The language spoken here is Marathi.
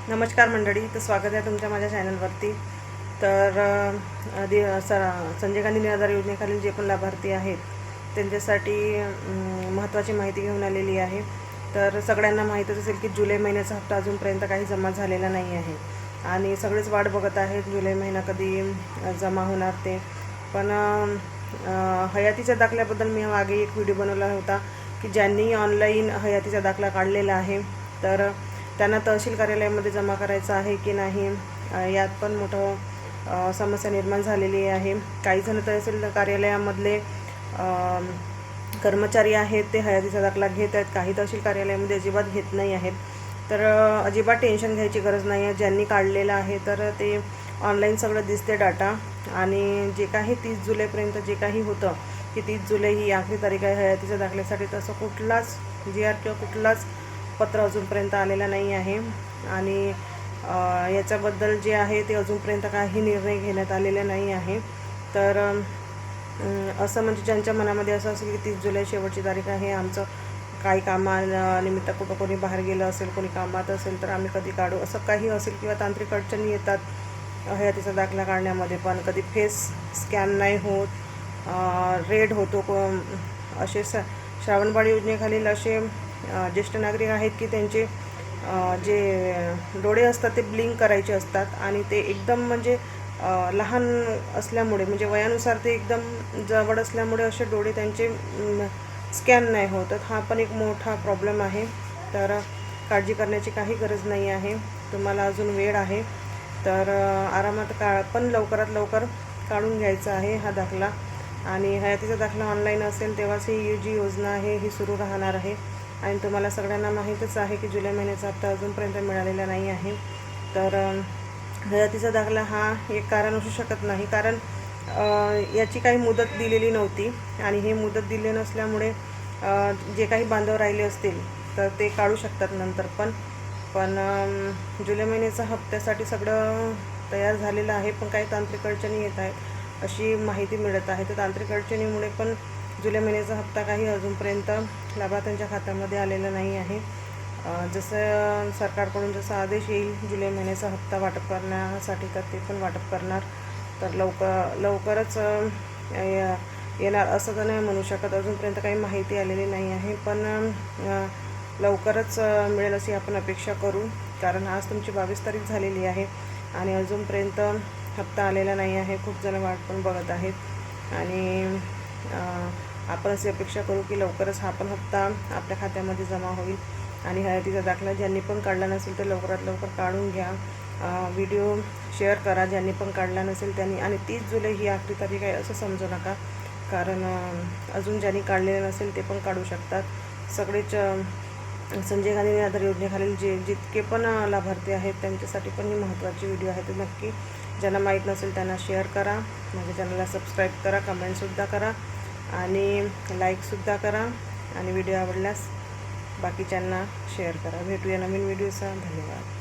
नमस्कार मंडळी, तर स्वागत आहे तुमच्या माझ्या चॅनलवरती. तर संजय गांधी निराधार योजनेखालील जे पण लाभार्थी आहेत त्यांच्यासाठी महत्त्वाची माहिती घेऊन आलेली आहे. तर सगळ्यांना माहीतच असेल की जुलै महिन्याचा हप्ता अजूनपर्यंत काही जमा झालेला नाही आहे आणि सगळेच वाट बघत आहेत जुलै महिना कधी जमा होणार ते. पण हयातीच्या दाखल्याबद्दल मी मागे एक व्हिडिओ बनवला होता की ज्यांनी ऑनलाईन हयातीचा दाखला काढलेला आहे तर त्यांना तहसील कार्यालयामध्ये जमा करायचं आहे की नाही, यात पण मोठं समस्या निर्माण झालेली आहे. काही जण तहसील कार्यालयामधले कर्मचारी आहेत ते हयातीचा दाखला घेत आहेत, काही तहसील कार्यालयामध्ये अजिबात घेत नाही आहेत. तर अजिबात टेन्शन घ्यायची गरज नाही आहे. ज्यांनी काढलेलं आहे तर ते ऑनलाईन सगळं दिसते डाटा, आणि जे काही 30 जुलैपर्यंत जे काही होतं की 30 जुलै ही आखरी तारीख आहे हयातीच्या दाखल्यासाठी, तसं कुठलाच GR किंवा कुठलाच पत्र अजूनपर्यंत आलेला नाही आहे. आणि याच्याबद्दल जे आहे ते अजूनपर्यंत काही निर्णय घेण्यात आलेला नाही आहे. तर असं म्हणजे ज्यांच्या मनामध्ये असं असेल की 30 जुलै शेवटची तारीख आहे, आमचं काही कामानिमित्त कुठं कोणी बाहेर गेलं असेल, कोणी कामात असेल तर आम्ही कधी काढू, असं काही असेल, किंवा तांत्रिक अडचणी येतात हयातीचा दाखला काढण्यामध्ये, पण कधी फेस स्कॅन नाही होत, रेड होतो, असे श्रावणबाळ योजनेखालील असे ज्येष्ठ नागरिक आहेत की त्यांचे जे डोळे असतात ते ब्लिंक करायचे असतात, आणि ते एकदम म्हणजे लहान असल्यामुळे, म्हणजे वयानुसार ते एकदम जवळ असल्यामुळे असे डोळे त्यांचे स्कॅन नाही होत. हा पण एक मोठा प्रॉब्लेम आहे. तर काळजी करण्याची काही गरज नाही आहे, तुम्हाला अजून वेळ आहे. तर आरामात पण लवकरात लवकर काढून घ्यायचा आहे हा दाखला. आणि हयातीचा दाखला ऑनलाईन असेल तेव्हाच ही जी योजना आहे ही सुरू राहणार आहे. आणि तुम्हाला सगळ्यांना माहीतच आहे की जुलै महिन्याचा हप्ता अजूनपर्यंत मिळालेला नाही आहे. तर हयातीचा दाखला हा एक कारण असू शकत नाही, कारण याची काही मुदत दिलेली नव्हती, आणि ही मुदत दिली नसल्यामुळे जे काही बांधव राहिले असतील तर ते काढू शकतात नंतर. पण जुलै महिन्याचा हप्त्यासाठी सगळं तयार झालेलं आहे, पण काही तांत्रिक अडचणी येत आहेत अशी माहिती मिळत आहे. तर तांत्रिक अडचणीमुळे पण जुलै महिन्याचा हप्ता काही अजूनपर्यंत लाभार्थ्यांच्या खात्यामध्ये आलेला नाही आहे. जसं सरकारकडून जसा आदेश येईल जुलै महिन्याचा हप्ता वाटप करण्यासाठी, तर ते पण वाटप करणार. तर लवकरच येणार असं तर नाही म्हणू शकत, अजूनपर्यंत काही माहिती आलेली नाही आहे, पण लवकरच मिळेल अशी आपण अपेक्षा करू. कारण आज तुमची 22 तारीख झालेली आहे आणि अजूनपर्यंत हप्ता आलेला नाही आहे. खूप जण वाट पण बघत आहेत, आणि आपण अशी अपेक्षा करू की लवकरच हा पण हप्ता आपल्या खात्यामध्ये जमा होईल. आणि हयातीचा दाखला ज्यांनी पण काढला नसेल तर लवकरात लवकर काढून घ्या. व्हिडिओ शेअर करा ज्यांनी पण काढला नसेल त्यांनी. आणि 30 जुलै ही आखरी तारीख आहे असं समजू नका, कारण अजून ज्यांनी काढलेलं नसेल ते पण काढू शकतात. सगळेच संजय गांधी निराधार योजनेखालील जितके पण लाभार्थी आहेत त्यांच्यासाठी पण ही महत्त्वाची व्हिडिओ आहे. तर नक्की ज्यांना माहीत नसेल त्यांना शेअर करा, माझ्या चॅनलला सबस्क्राईब करा, कमेंटसुद्धा करा आणि लाईकसुद्धा करा, आणि व्हिडिओ आवडल्यास बाकीच्यांना शेअर करा. भेटूया नवीन व्हिडिओचा. धन्यवाद.